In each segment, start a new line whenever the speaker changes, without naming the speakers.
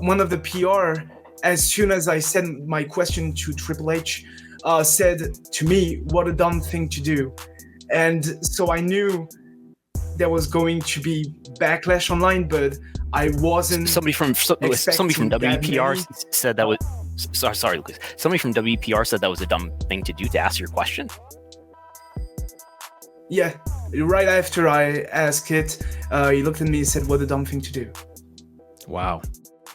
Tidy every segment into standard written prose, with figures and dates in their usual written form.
one of the PR, as soon as I sent my question to Triple H, said to me, "What a dumb thing to do," and so I knew there was going to be backlash online, but I wasn't.
Somebody from
expecting that
WPR
many.
said that was. Sorry, Lucas. Somebody from WPR said that was a dumb thing to do, to ask your question.
Yeah, right after I asked it, he looked at me and said, "What a dumb thing to do."
Wow.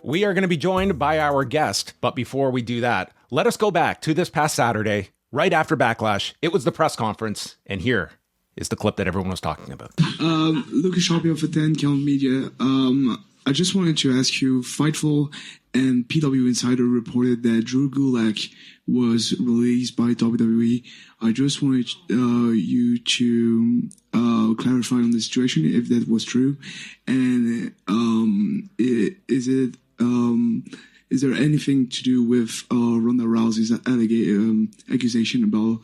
We are going to be joined by our guest, but before we do that, let us go back to this past Saturday, right after Backlash. It was the press conference, and here is the clip that everyone was talking about.
Lucas Sharpio for 10 Count Media. I just wanted to ask you, Fightful and PW Insider reported that Drew Gulak was released by WWE. I just wanted you to clarify on the situation, if that was true. And is there anything to do with Ronda Rousey's accusation about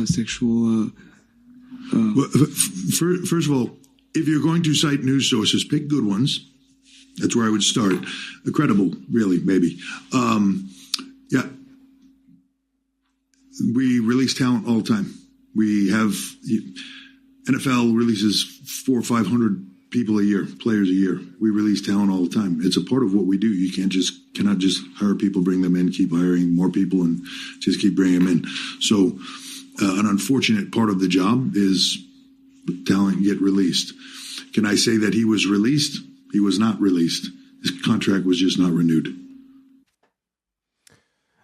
sexual...
Well, first of all, if you're going to cite news sources, pick good ones. That's where I would start. Credible, really, maybe. Yeah. We release talent all the time. We have NFL releases 400 or 500 people a year, players a year. We release talent all the time. It's a part of what we do. You cannot just hire people, bring them in, keep hiring more people, and just keep bringing them in. So an unfortunate part of the job is talent get released. Can I say that he was released? He was not released. His contract was just not renewed.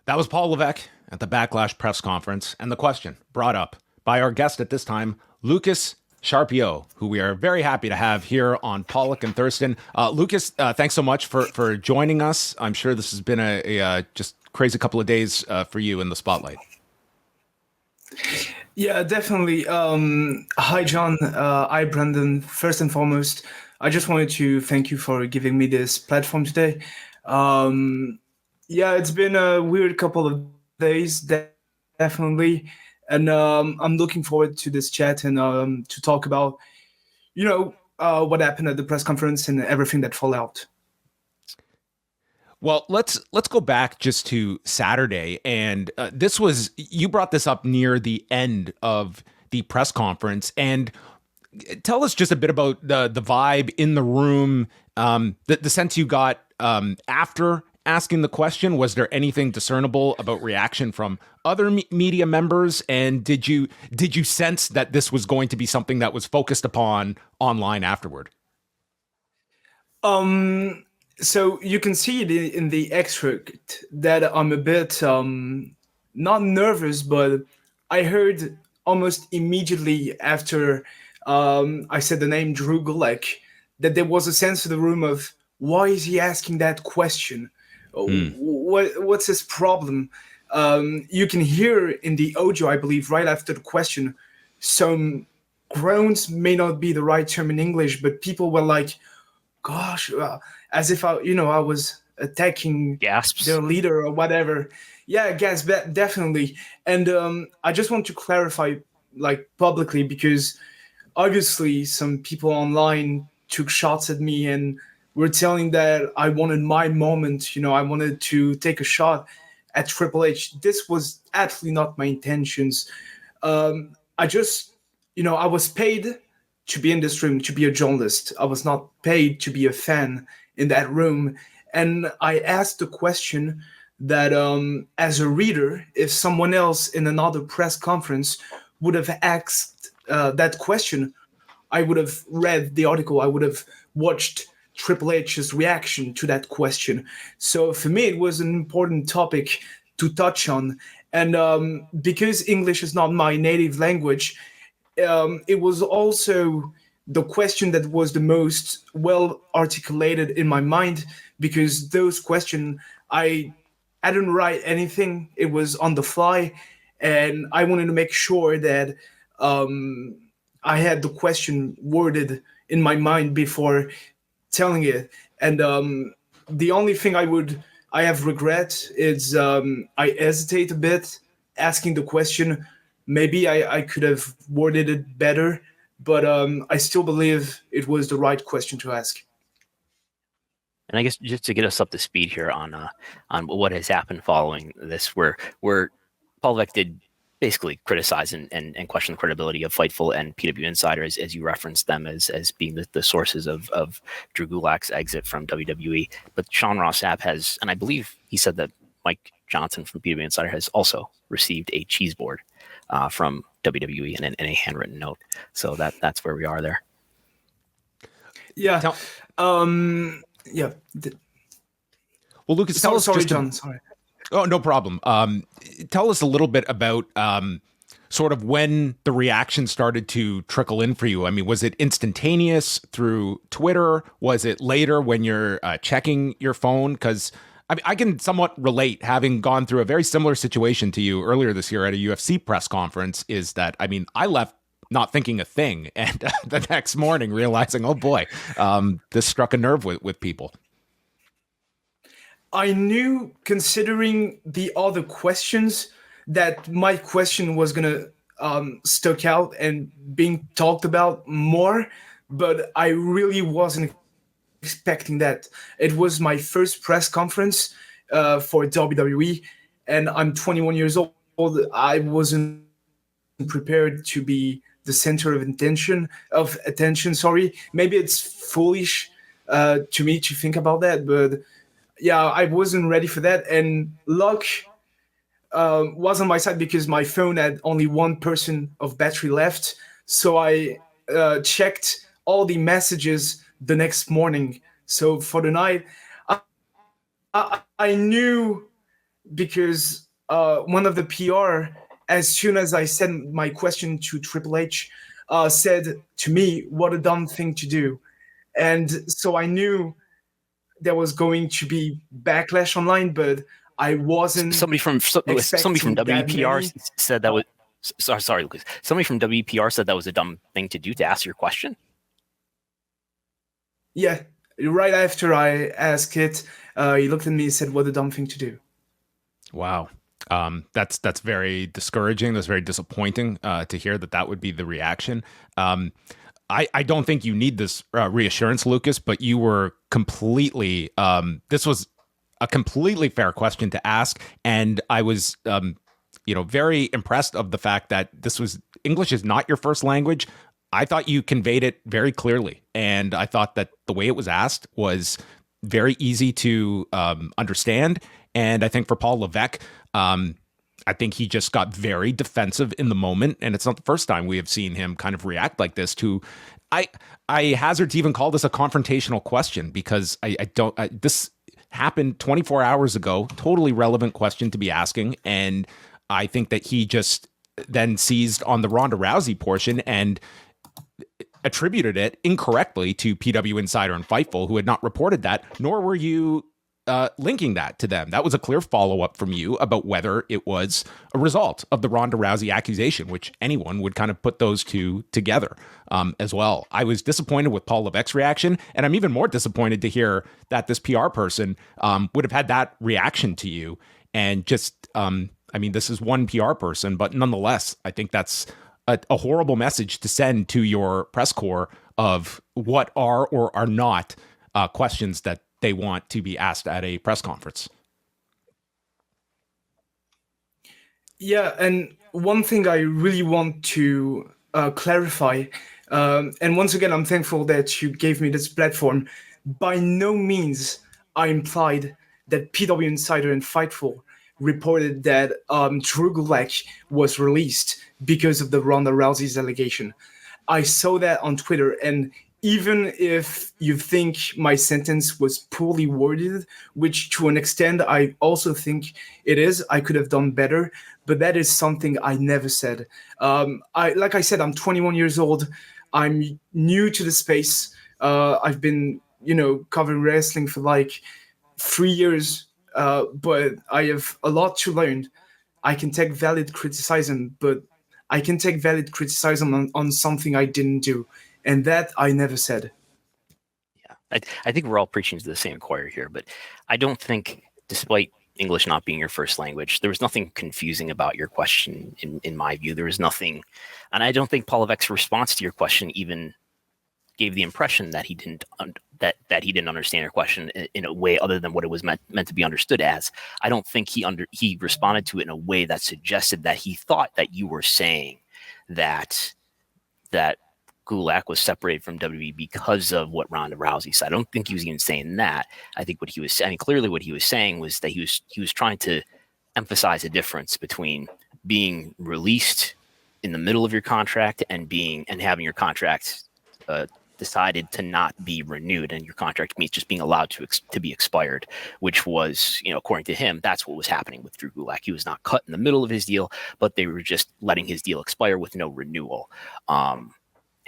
That was Paul Levesque at the Backlash press conference, and the question brought up by our guest at this time, Lucas Sharpio, who we are very happy to have here on Pollock and Thurston. Lucas, thanks so much for joining us. I'm sure this has been a just crazy couple of days for you in the spotlight.
Yeah, definitely. Hi, John. Hi, Brandon. First and foremost, I just wanted to thank you for giving me this platform today. Yeah, it's been a weird couple of days, definitely. And I'm looking forward to this chat and to talk about, what happened at the press conference and everything that fell out.
Well, let's go back just to Saturday, and you brought this up near the end of the press conference, and tell us just a bit about the vibe in the room, the sense you got after asking the question. Was there anything discernible about reaction from other media members, and did you sense that this was going to be something that was focused upon online afterward?
So you can see it in the extract that I'm a bit not nervous, but I heard almost immediately after I said the name Drew Gulak that there was a sense in the room of, why is he asking that question? What's his problem? You can hear in the audio, I believe, right after the question, some groans may not be the right term in English, but people were like, gosh, as if I was attacking
gasps,
their leader or whatever. Yeah, gasp, definitely. And I just want to clarify, publicly, because obviously some people online took shots at me and were telling that I wanted my moment. I wanted to take a shot at Triple H. This was absolutely not my intentions. I just, I was paid to be in this room, to be a journalist. I was not paid to be a fan in that room. And I asked the question that as a reader, if someone else in another press conference would have asked that question, I would have read the article. I would have watched Triple H's reaction to that question. So for me, it was an important topic to touch on. And because English is not my native language, it was also the question that was the most well articulated in my mind, because those questions, I didn't write anything. It was on the fly. And I wanted to make sure that I had the question worded in my mind before telling it. And the only thing I have regret is I hesitate a bit asking the question. Maybe I could have worded it better, but I still believe it was the right question to ask.
And I guess just to get us up to speed here on what has happened following this, where Paul Levesque did basically criticize and question the credibility of Fightful and PW Insider, as you referenced them as being the sources of Drew Gulak's exit from WWE. But Sean Ross Sapp has, and I believe he said that Mike Johnson from PW Insider has also received a cheese board from WWE and a handwritten note. So that's where we are there.
Yeah. Yeah.
Well, Lucas, tell us
sorry,
just
John. Sorry.
Oh, no problem. Tell us a little bit about sort of when the reaction started to trickle in for you. I mean, was it instantaneous through Twitter? Was it later when you're checking your phone? Because I mean, I can somewhat relate, having gone through a very similar situation to you earlier this year at a UFC press conference, is that, I mean, I left not thinking a thing, and the next morning realizing, oh boy, this struck a nerve with people.
I knew, considering the other questions, that my question was gonna stick out and being talked about more, but I really wasn't expecting that. It was my first press conference for WWE, and I'm 21 years old. I wasn't prepared to be the center of attention. Sorry, maybe it's foolish to me to think about that, but yeah, I wasn't ready for that. And luck was on my side because my phone had only 1% of battery left. So I checked all the messages the next morning. So for the night, I knew, because one of the PR, as soon as I sent my question to Triple H, said to me, "What a dumb thing to do." And so I knew there was going to be backlash online, but I wasn't.
Somebody from WPR said that was. Sorry, Lucas. Somebody from WPR said that was a dumb thing to do, to ask your question.
Yeah, right after I asked it, he looked at me and said, "What a dumb thing to do."
Wow. That's very discouraging. That's very disappointing to hear that would be the reaction. I don't think you need this reassurance, Lucas, but you were completely, this was a completely fair question to ask. And I was, very impressed of the fact that English is not your first language. I thought you conveyed it very clearly. And I thought that the way it was asked was very easy to understand. And I think for Paul Levesque, I think he just got very defensive in the moment, and it's not the first time we have seen him kind of react like this to. I hazard to even call this a confrontational question, because this happened 24 hours ago, totally relevant question to be asking, and I think that he just then seized on the Ronda Rousey portion and attributed it incorrectly to PW Insider and Fightful, who had not reported that, nor were you linking that to them. That was a clear follow-up from you about whether it was a result of the Ronda Rousey accusation, which anyone would kind of put those two together as well. I was disappointed with Paul Levesque's reaction, and I'm even more disappointed to hear that this PR person would have had that reaction to you. And just, this is one PR person, but nonetheless, I think that's a horrible message to send to your press corps of what are or are not questions that they want to be asked at a press conference.
Yeah, and one thing I really want to clarify, and once again, I'm thankful that you gave me this platform. By no means I implied that PW Insider and Fightful reported that Drew Gulak was released because of the Ronda Rousey's allegation. I saw that on Twitter, and even if you think my sentence was poorly worded, which to an extent I also think it is, I could have done better, but that is something I never said. Like I said, I'm 21 years old. I'm new to the space. I've been, covering wrestling for like 3 years, but I have a lot to learn. I can take valid criticism, but I can take valid criticism on something I didn't do. And that I never said.
Yeah, I think we're all preaching to the same choir here, but I don't think, despite English not being your first language, there was nothing confusing about your question, in my view. There was nothing, and I don't think Paul Levesque's response to your question even gave the impression that he didn't that he didn't understand your question in a way other than what it was meant to be understood as. I don't think he responded to it in a way that suggested that he thought that you were saying that Gulak was separated from WWE because of what Ronda Rousey said. I don't think he was even saying that. I think what he was saying, clearly what he was saying was that he was trying to emphasize a difference between being released in the middle of your contract and having your contract decided to not be renewed, and your contract means just being allowed to be expired, which was, according to him, that's what was happening with Drew Gulak. He was not cut in the middle of his deal, but they were just letting his deal expire with no renewal.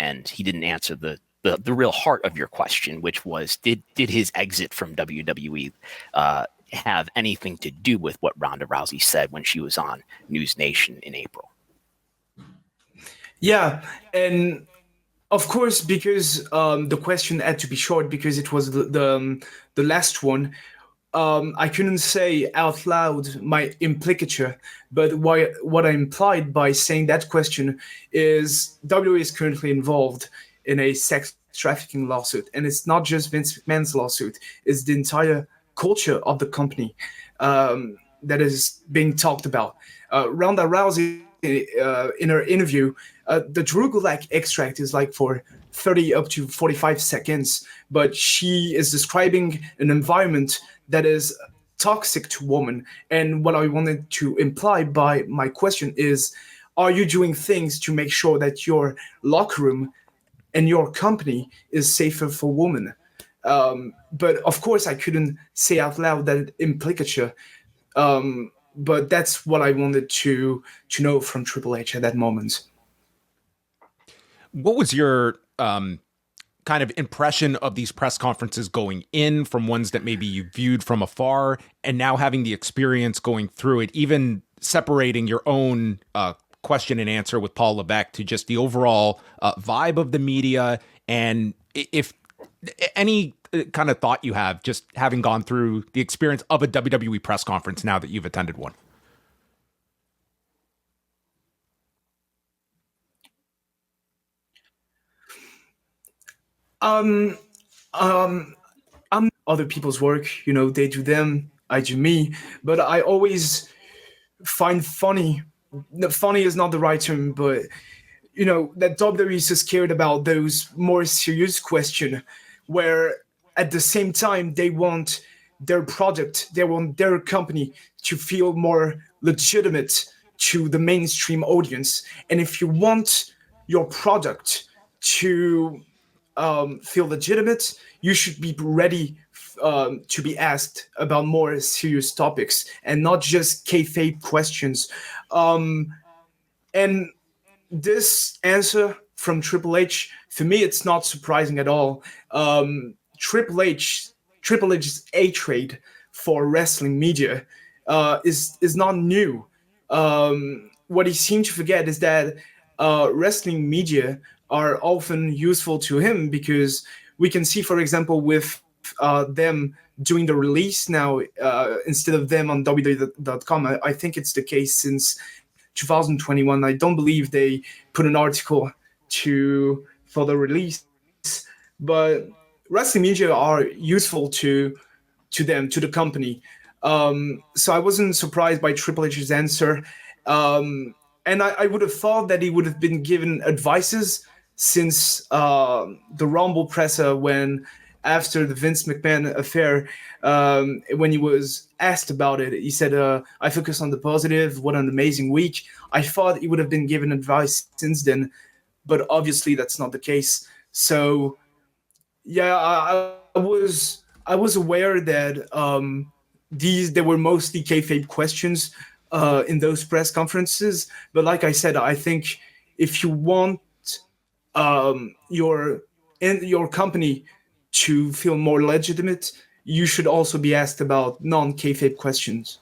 And he didn't answer the real heart of your question, which was, did his exit from WWE have anything to do with what Ronda Rousey said when she was on News Nation in April?
Yeah, and of course, because the question had to be short because it was the last one. I couldn't say out loud my implicature, but what I implied by saying that question is WWE is currently involved in a sex trafficking lawsuit, and it's not just Vince McMahon's lawsuit; it's the entire culture of the company that is being talked about. Ronda Rousey, in her interview, the Drew Gulak extract is like for 30 up to 45 seconds, but she is describing an environment that is toxic to women. And what I wanted to imply by my question is, are you doing things to make sure that your locker room and your company is safer for women? But of course, I couldn't say out loud that implicature. But that's what I wanted to know from Triple H at that moment.
What was your kind of impression of these press conferences going in, from ones that maybe you viewed from afar, and now having the experience going through it, even separating your own question and answer with Paul Levesque to just the overall vibe of the media, and if any kind of thought you have just having gone through the experience of a WWE press conference now that you've attended one?
I'm other people's work, they do them, I do me, but I always find funny is not the right term, but that WWE is so scared about those more serious questions, where at the same time they want their product, they want their company to feel more legitimate to the mainstream audience. And if you want your product to feel legitimate, you should be ready to be asked about more serious topics and not just kayfabe questions. And this answer from Triple H, for me, it's not surprising at all. Triple H's hatred for wrestling media is not new. What he seemed to forget is that wrestling media are often useful to him, because we can see, for example, with them doing the release now instead of them on WWE.com. I think it's the case since 2021. I don't believe they put an article for the release, but wrestling media are useful to them, to the company. So I wasn't surprised by Triple H's answer. And I would have thought that he would have been given advices since the Rumble presser, when after the Vince McMahon affair, when he was asked about it, he said, I focus on the positive, what an amazing week. I thought he would have been given advice since then, but obviously that's not the case. So yeah, I was aware that there were mostly kayfabe questions in those press conferences. But like I said, I think if you want your company to feel more legitimate, you should also be asked about non-kayfabe questions.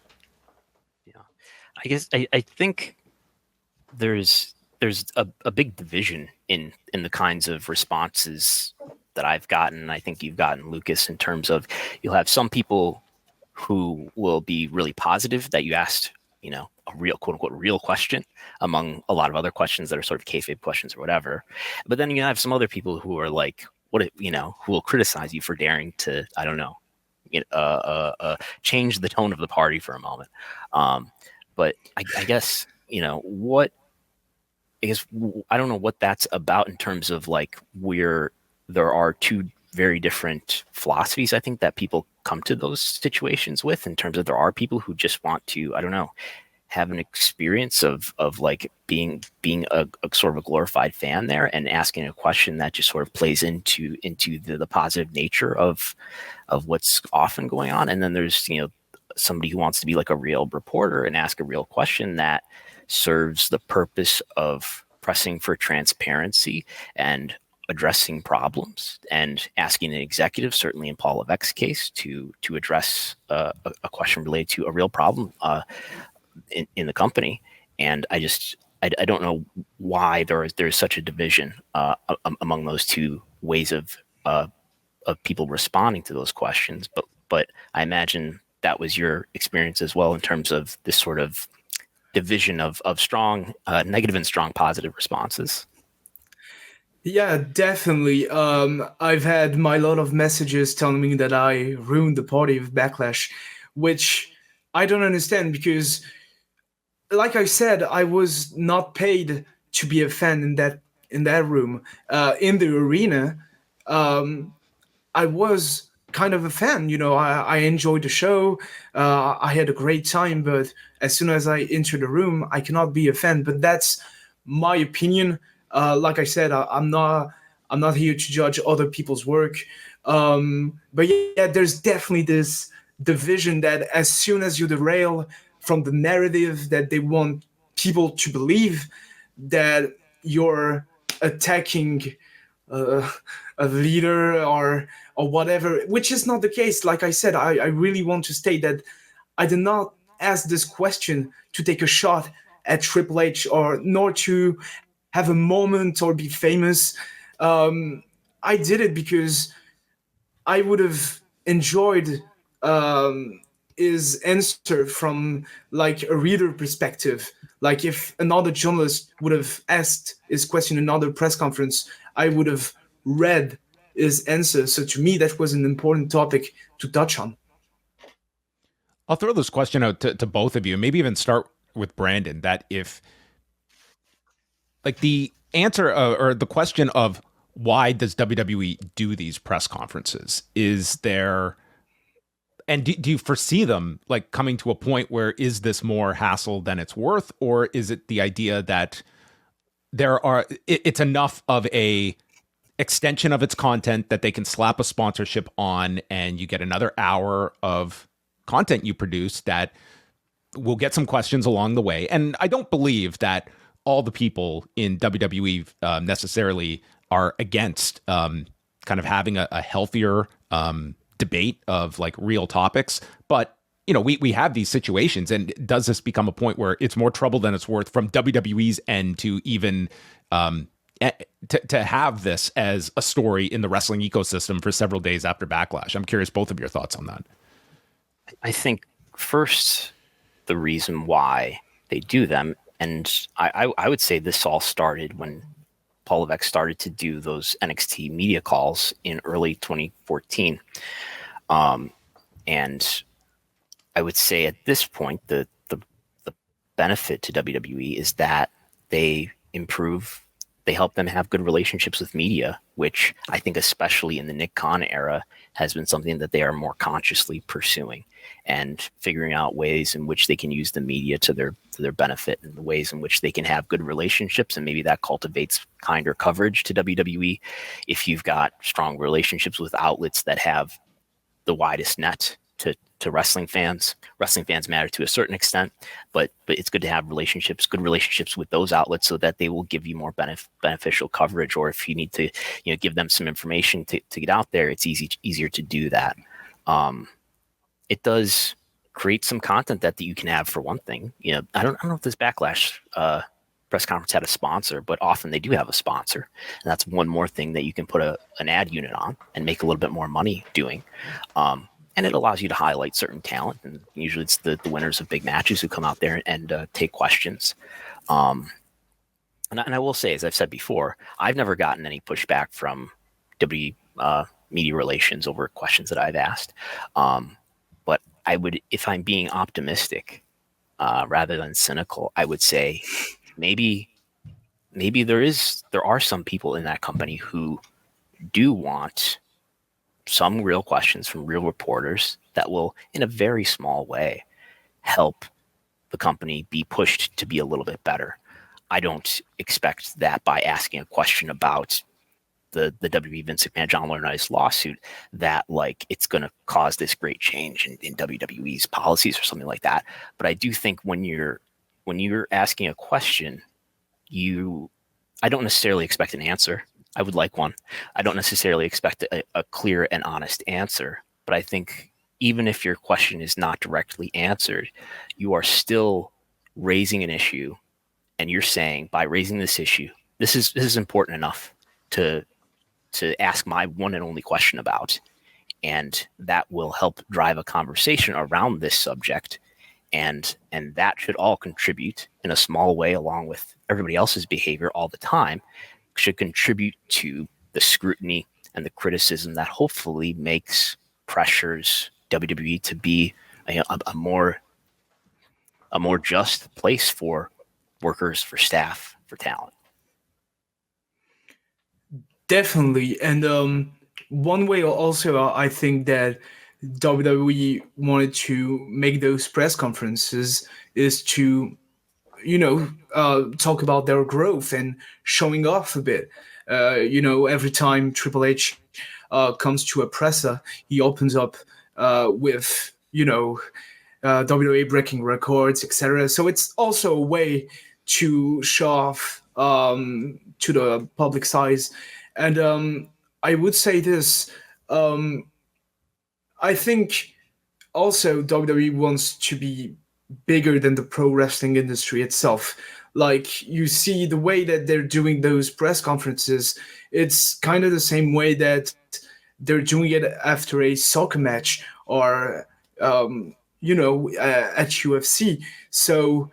Yeah, I guess I think there's a big division in the kinds of responses that I've gotten. I think you've gotten, Lucas, in terms of, you'll have some people who will be really positive that you asked, a real, quote unquote, real question among a lot of other questions that are sort of kayfabe questions or whatever. But then you have some other people who are like, who will criticize you for daring to, I don't know, change the tone of the party for a moment. But I guess, I don't know what that's about in terms of like where there are two very different philosophies, I think, that people come to those situations with, in terms of there are people who just want to, I don't know, have an experience of like being a sort of a glorified fan there and asking a question that just sort of plays into the positive nature of what's often going on. And then there's, somebody who wants to be like a real reporter and ask a real question that serves the purpose of pressing for transparency and addressing problems and asking an executive, certainly in Paul Levesque's case, to address a question related to a real problem in the company. And I don't know why there's such a division among those two ways of people responding to those questions. But I imagine that was your experience as well, in terms of this sort of division of strong negative and strong positive responses.
Yeah, definitely. I've had my lot of messages telling me that I ruined the party of Backlash, which I don't understand, because, like I said, I was not paid to be a fan in that room. In the arena, I was kind of a fan. I enjoyed the show. I had a great time, but as soon as I enter the room, I cannot be a fan. But that's my opinion. Like I said, I'm not here to judge other people's work. But yeah, there's definitely this division that as soon as you derail from the narrative that they want people to believe, that you're attacking a leader or whatever, which is not the case. Like I said, I really want to state that I did not ask this question to take a shot at Triple H, or nor to have a moment or be famous. I did it because I would have enjoyed his answer from like a reader perspective. Like if another journalist would have asked his question in another press conference, I would have read his answer. So to me, that was an important topic to touch on.
I'll throw this question out to both of you, maybe even start with Brandon, that if like the answer or the question of why does WWE do these press conferences, is there, and do you foresee them like coming to a point where is this more hassle than it's worth, or is it the idea that it's enough of a extension of its content that they can slap a sponsorship on and you get another hour of content you produce that will get some questions along the way? And I don't believe that all the people in WWE necessarily are against kind of having a healthier debate of like real topics. But, we have these situations, and does this become a point where it's more trouble than it's worth from WWE's end to even to have this as a story in the wrestling ecosystem for several days after Backlash? I'm curious both of your thoughts on that.
I think first, the reason why they do them, and I would say this all started when Paul Levesque started to do those NXT media calls in early 2014. And I would say at this point, the benefit to WWE is that they help them have good relationships with media, which I think especially in the Nick Khan era has been something that they are more consciously pursuing, and figuring out ways in which they can use the media to their benefit, and the ways in which they can have good relationships. And maybe that cultivates kinder coverage to WWE. If you've got strong relationships with outlets that have the widest net to wrestling fans matter to a certain extent, but it's good to have good relationships with those outlets, so that they will give you more beneficial coverage. Or if you need to, give them some information to get out there, it's easier to do that. It does create some content that you can have, for one thing. I don't know if this Backlash press conference had a sponsor, but often they do have a sponsor, and that's one more thing that you can put an ad unit on and make a little bit more money doing. And it allows you to highlight certain talent, and usually it's the winners of big matches who come out there and take questions. And I will say, as I've said before, I've never gotten any pushback from media relations over questions that I've asked. But I would, if I'm being optimistic rather than cynical, I would say maybe there are some people in that company who do want some real questions from real reporters that will, in a very small way, help the company be pushed to be a little bit better. I don't expect that by asking a question about the WWE Vince McMahon John Laurinaitis lawsuit that like it's going to cause this great change in WWE's policies or something like that. But I do think when you're asking a question, I don't necessarily expect an answer. I would like one. I don't necessarily expect a clear and honest answer, but I think even if your question is not directly answered, you are still raising an issue, and you're saying by raising this issue, this is important enough to ask my one and only question about, and that will help drive a conversation around this subject, and that should all contribute in a small way, along with everybody else's behavior all the time, should contribute to the scrutiny and the criticism that hopefully makes pressures WWE to be a more just place for workers, for staff, for talent.
Definitely. And one way also, I think that WWE wanted to make those press conferences is to, talk about their growth and showing off a bit. Every time Triple H comes to a presser, he opens up with, WWE breaking records, etc. So it's also a way to show off to the public size. And I would say this. I think also WWE wants to be bigger than the pro wrestling industry itself. Like, you see the way that they're doing those press conferences, it's kind of the same way that they're doing it after a soccer match or, at UFC. So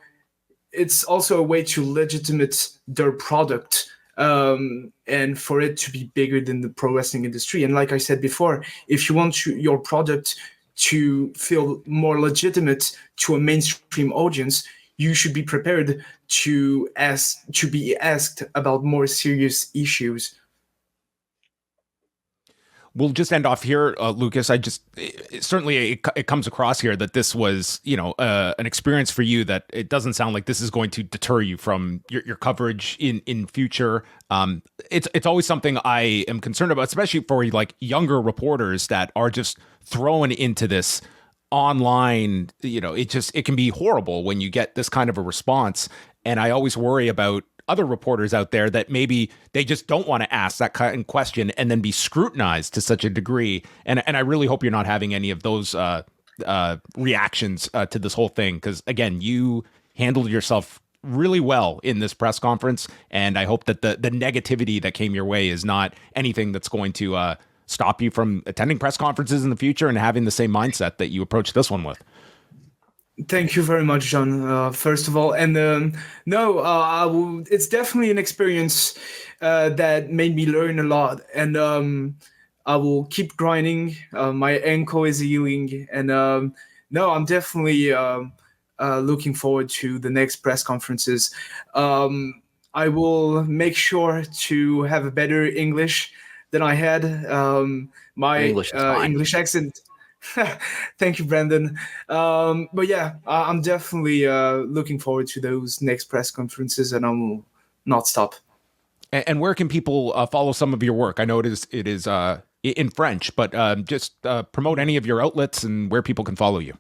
it's also a way to legitimate their product, and for it to be bigger than the pro wrestling industry. And like I said before, if you want your product to feel more legitimate to a mainstream audience, you should be prepared to be asked about more serious issues.
We'll just end off here, Lucas. Certainly it comes across here that this was, an experience for you that it doesn't sound like this is going to deter you from your coverage in future. It's always something I am concerned about, especially for like younger reporters that are just thrown into this online. It can be horrible when you get this kind of a response. And I always worry about other reporters out there that maybe they just don't want to ask that kind of question and then be scrutinized to such a degree. And I really hope you're not having any of those reactions to this whole thing, because again, you handled yourself really well in this press conference, and I hope that the negativity that came your way is not anything that's going to stop you from attending press conferences in the future and having the same mindset that you approach this one with.
Thank you very much, John, first of all. And it's definitely an experience that made me learn a lot. And I will keep grinding. My ankle is healing. And I'm definitely looking forward to the next press conferences. I will make sure to have a better English than I had. My English accent. Thank you, Brandon. But yeah, I'm definitely looking forward to those next press conferences, and I will not stop.
And where can people follow some of your work? I know it is in French, but just promote any of your outlets and where people can follow you.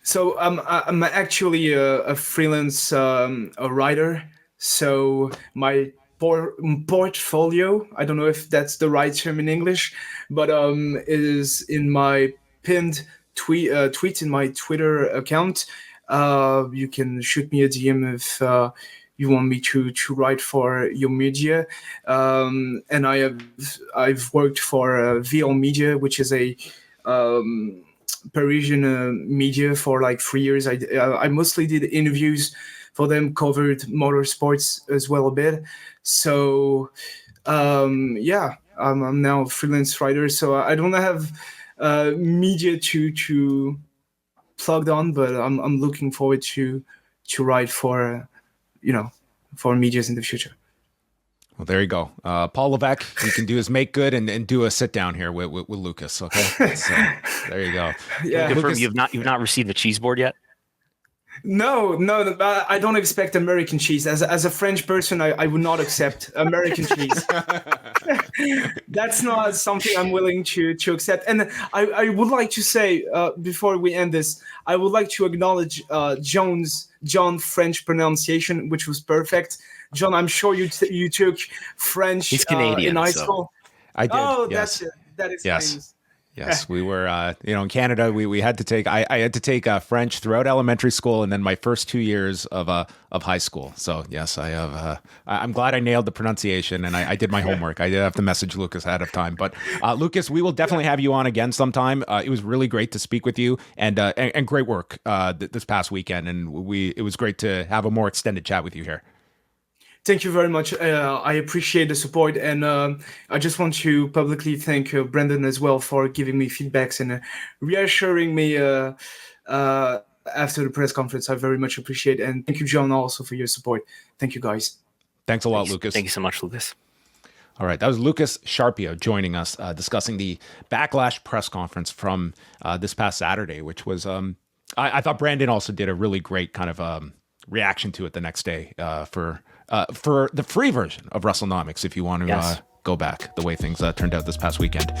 So I'm actually a freelance writer. So my portfolio, I don't know if that's the right term in English, but it is in my pinned tweet in my Twitter account. You can shoot me a DM if you want me to write for your media. And I've worked for VL Media, which is a Parisian media, for like 3 years. I mostly did interviews for them, covered motorsports as well a bit. So I'm now a freelance writer, so I don't have media to plugged on, but I'm looking forward to write for for medias in the future.
Well, there you go. Paul Levesque, he can do his make good and do a sit down here with Lucas. Okay, so, there you go.
Yeah,
Confirm
Lucas,
you've not received a cheese board yet.
No, I don't expect American cheese. As a French person, I would not accept American cheese. That's not something I'm willing to accept. And I would like to say, before we end this, I would like to acknowledge John's French pronunciation, which was perfect. John, I'm sure you took French
He's Canadian,
in high
so.
school.
I did.
Oh,
yes.
that explains.
Yes, we were, in Canada, we had to take, I had to take French throughout elementary school and then my first 2 years of high school. So yes, I have, I'm glad I nailed the pronunciation and I did my homework. I did have to message Lucas ahead of time, but Lucas, we will definitely have you on again sometime. It was really great to speak with you and great work this past weekend. And it was great to have a more extended chat with you here.
Thank you very much. I appreciate the support, and I just want to publicly thank Brendan as well for giving me feedbacks and reassuring me after the press conference. I very much appreciate it, and thank you, John, also for your support. Thank you, guys.
Thanks a lot, Lucas.
Thank you so much, Lucas.
All right, that was Lucas Sharpio joining us, discussing the Backlash press conference from this past Saturday, which was, I thought Brandon also did a really great kind of reaction to it the next day for the free version of WrestleNomics, if you want to go back the way things turned out this past weekend.